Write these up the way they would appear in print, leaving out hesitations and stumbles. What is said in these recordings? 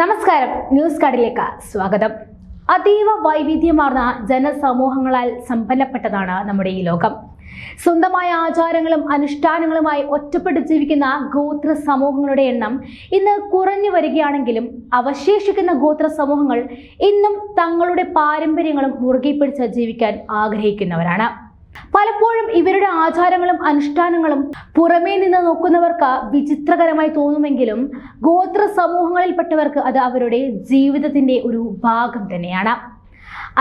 നമസ്കാരം, ന്യൂസ് കാർഡിലേക്ക് സ്വാഗതം. അതീവ വൈവിധ്യമാർന്ന ജനസമൂഹങ്ങളാൽ സമ്പന്നപ്പെട്ടതാണ് നമ്മുടെ ഈ ലോകം. സ്വന്തമായ ആചാരങ്ങളും അനുഷ്ഠാനങ്ങളുമായി ഒറ്റപ്പെട്ട് ജീവിക്കുന്ന ഗോത്ര സമൂഹങ്ങളുടെ എണ്ണം ഇന്ന് കുറഞ്ഞു വരികയാണെങ്കിലും അവശേഷിക്കുന്ന ഗോത്ര സമൂഹങ്ങൾ ഇന്നും തങ്ങളുടെ പാരമ്പര്യങ്ങളും മുറുകെ പിടിച്ച് ജീവിക്കാൻ ആഗ്രഹിക്കുന്നവരാണ്. പലപ്പോഴും ഇവരുടെ ആചാരങ്ങളും അനുഷ്ഠാനങ്ങളും പുറമേ നിന്ന് നോക്കുന്നവർക്ക് വിചിത്രകരമായി തോന്നുമെങ്കിലും ഗോത്ര സമൂഹങ്ങളിൽപ്പെട്ടവർക്ക് അത് അവരുടെ ജീവിതത്തിന്റെ ഒരു ഭാഗം തന്നെയാണ്.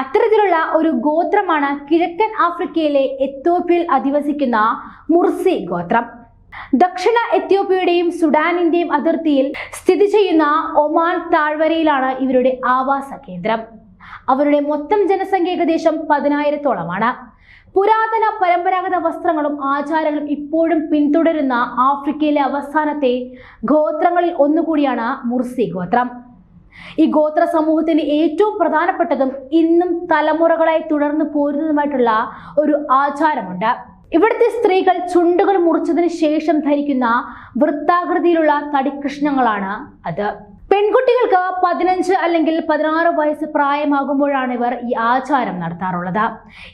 അത്തരത്തിലുള്ള ഒരു ഗോത്രമാണ് കിഴക്കൻ ആഫ്രിക്കയിലെ എത്യോപ്യയിൽ അധിവസിക്കുന്ന മുർസി ഗോത്രം. ദക്ഷിണ എത്യോപ്യയുടെയും സുഡാനിന്റെയും അതിർത്തിയിൽ സ്ഥിതി ചെയ്യുന്ന ഒമാൻ താഴ്വരയിലാണ് ഇവരുടെ ആവാസ കേന്ദ്രം. അവരുടെ മൊത്തം ജനസംഖ്യ ഏകദേശം 10,000-ഓളമാണ്. പുരാതന പരമ്പരാഗത വസ്ത്രങ്ങളും ആചാരങ്ങളും ഇപ്പോഴും പിന്തുടരുന്ന ആഫ്രിക്കയിലെ അവസാനത്തെ ഗോത്രങ്ങളിൽ ഒന്നുകൂടിയാണ് മുർസി ഗോത്രം. ഈ ഗോത്ര സമൂഹത്തിന് ഏറ്റവും പ്രധാനപ്പെട്ടതും ഇന്നും തലമുറകളായി തുടർന്നു പോരുന്നതുമായിട്ടുള്ള ഒരു ആചാരമുണ്ട്. ഇവിടുത്തെ സ്ത്രീകൾ ചുണ്ടുകൾ മുറിച്ചതിന് ശേഷം ധരിക്കുന്ന വൃത്താകൃതിയിലുള്ള തടികൃഷ്ണങ്ങളാണ് അത്. പെൺകുട്ടികൾക്ക് 15 അല്ലെങ്കിൽ 16 വയസ്സ് പ്രായമാകുമ്പോഴാണ് ഇവർ ഈ ആചാരം നടത്താറുള്ളത്.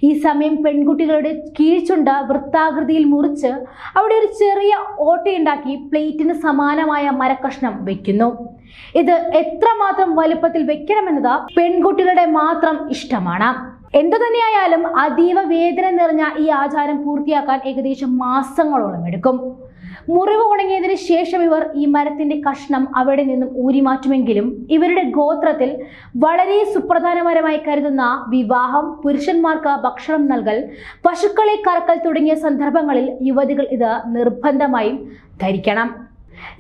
ഈ സമയം പെൺകുട്ടികളുടെ കീഴ്ചുണ്ട് വൃത്താകൃതിയിൽ മുറിച്ച് അവിടെ ഒരു ചെറിയ ഓട്ടയുണ്ടാക്കി പ്ലേറ്റിന് സമാനമായ മരക്കഷ്ണം വെക്കുന്നു. ഇത് എത്രമാത്രം വലുപ്പത്തിൽ വെക്കണമെന്നത് പെൺകുട്ടികളുടെ മാത്രം ഇഷ്ടമാണ്. എന്തു തന്നെയായാലും അതീവ വേദന നിറഞ്ഞ ഈ ആചാരം പൂർത്തിയാക്കാൻ ഏകദേശം മാസങ്ങളോളം എടുക്കും. മുറിവ് ഉണങ്ങിയതിനു ശേഷം ഇവർ ഈ മരത്തിന്റെ കഷ്ണം അവിടെ നിന്നും ഊരിമാറ്റുമെങ്കിലും ഇവരുടെ ഗോത്രത്തിൽ വളരെ സുപ്രധാനപരമായി കരുതുന്ന വിവാഹം, പുരുഷന്മാർക്ക് ഭക്ഷണം നൽകൽ, പശുക്കളെ കറക്കൽ തുടങ്ങിയ സന്ദർഭങ്ങളിൽ യുവതികൾ ഇത് നിർബന്ധമായും ധരിക്കണം.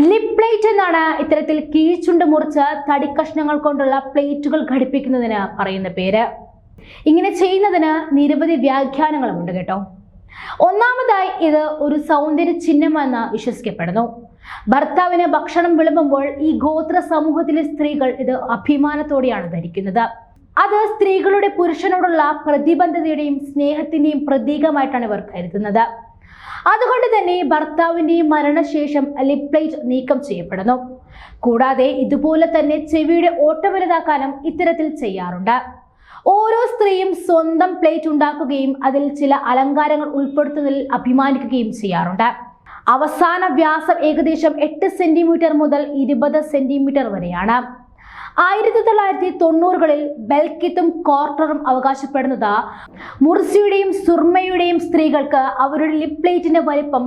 ലിപ് പ്ലേറ്റ് എന്നാണ് ഇത്തരത്തിൽ കീഴ്ചുണ്ട് മുറിച്ച് തടിക്കഷ്ണങ്ങൾ കൊണ്ടുള്ള പ്ലേറ്റുകൾ ഘടിപ്പിക്കുന്നതിന് പറയുന്ന പേര്. ഇങ്ങനെ ചെയ്യുന്നതിന് നിരവധി വ്യാഖ്യാനങ്ങളുമുണ്ട് കേട്ടോ. ഒന്നാമതായി ഇത് ഒരു സൗന്ദര്യ ചിഹ്നമെന്ന് വിശ്വസിക്കപ്പെടുന്നു. ഭർത്താവിന് ഭക്ഷണം വിളമ്പുമ്പോൾ ഈ ഗോത്ര സമൂഹത്തിലെ സ്ത്രീകൾ ഇത് അഭിമാനത്തോടെയാണ് ധരിക്കുന്നത്. അത് സ്ത്രീകളുടെ പുരുഷനോടുള്ള പ്രതിബദ്ധതയുടെയും സ്നേഹത്തിന്റെയും പ്രതീകമായിട്ടാണ് ഇവർ കരുതുന്നത്. അതുകൊണ്ട് തന്നെ ഭർത്താവിന്റെയും മരണശേഷം ലിപ് പ്ലേറ്റ് നീക്കം ചെയ്യപ്പെടുന്നു. കൂടാതെ ഇതുപോലെ തന്നെ ചെവിയുടെ ഓട്ട വലുതാക്കാനും ഇത്തരത്തിൽ ചെയ്യാറുണ്ട്. ഓരോ സ്ത്രീയും സ്വന്തം പ്ലേറ്റ് ഉണ്ടാക്കുകയും അതിൽ ചില അലങ്കാരങ്ങൾ ഉൾപ്പെടുത്തുന്നതിൽ അഭിമാനിക്കുകയും ചെയ്യാറുണ്ട്. അവസാന വ്യാസം ഏകദേശം 8 സെന്റിമീറ്റർ മുതൽ 20 സെന്റിമീറ്റർ വരെയാണ്. 1990-കളിൽ ബെൽക്കിത്തും കോർട്ടറും അവകാശപ്പെടുന്നത് മുർസിയുടെയും സുർമയുടെയും സ്ത്രീകൾക്ക് അവരുടെ ലിപ് പ്ലേറ്റിന്റെ വലിപ്പം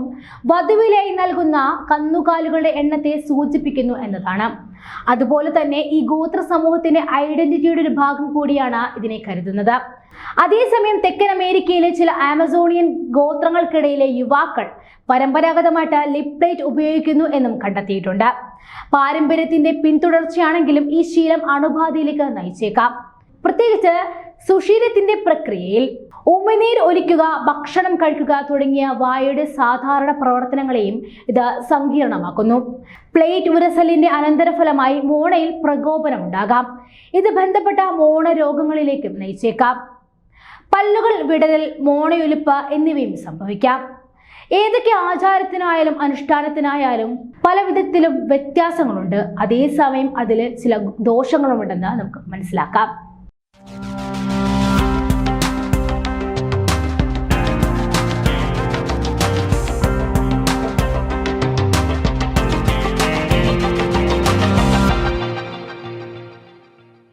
വധുവിലായി നൽകുന്ന കന്നുകാലികളുടെ എണ്ണത്തെ സൂചിപ്പിക്കുന്നു എന്നതാണ്. അതുപോലെ തന്നെ ഈ ഗോത്ര സമൂഹത്തിന്റെ ഐഡന്റിറ്റിയുടെ ഒരു ഭാഗം കൂടിയാണ് ഇതിനെ കരുതുന്നത്. അതേസമയം തെക്കൻ അമേരിക്കയിലെ ചില ആമസോണിയൻ ഗോത്രങ്ങൾക്കിടയിലെ യുവാക്കൾ പരമ്പരാഗതമായിട്ട് ലിപ് പ്ലേറ്റ് ഉപയോഗിക്കുന്നു എന്നും കണ്ടെത്തിയിട്ടുണ്ട്. പാരമ്പര്യത്തിന്റെ പിന്തുടർച്ചയാണെങ്കിലും ഈ ശീലം അണുബാധയിലേക്ക് നയിച്ചേക്കാം. പ്രത്യേകിച്ച് സുഷീരത്തിന്റെ പ്രക്രിയയിൽ ഉമിനീര് ഒലിക്കുക, ഭക്ഷണം കഴിക്കുക തുടങ്ങിയ വായയുടെ സാധാരണ പ്രവർത്തനങ്ങളെയും ഇത് സങ്കീർണമാക്കുന്നു. പ്ലേറ്റ് ഉരസലിന്റെ അനന്തരഫലമായി മോണയിൽ പ്രകോപനമുണ്ടാകാം. ഇത് ബന്ധപ്പെട്ട മോണ രോഗങ്ങളിലേക്കും നയിച്ചേക്കാം. പല്ലുകൾ വിടരൽ, മോണയൊലിപ്പ് എന്നിവയും സംഭവിക്കാം. ഏതൊക്കെ ആചാരത്തിനായാലും അനുഷ്ഠാനത്തിനായാലും പല വിധത്തിലും വ്യത്യാസങ്ങളുണ്ട്. അതേസമയം അതിൽ ചില ദോഷങ്ങളുമുണ്ടെന്ന് നമുക്ക് മനസ്സിലാക്കാം.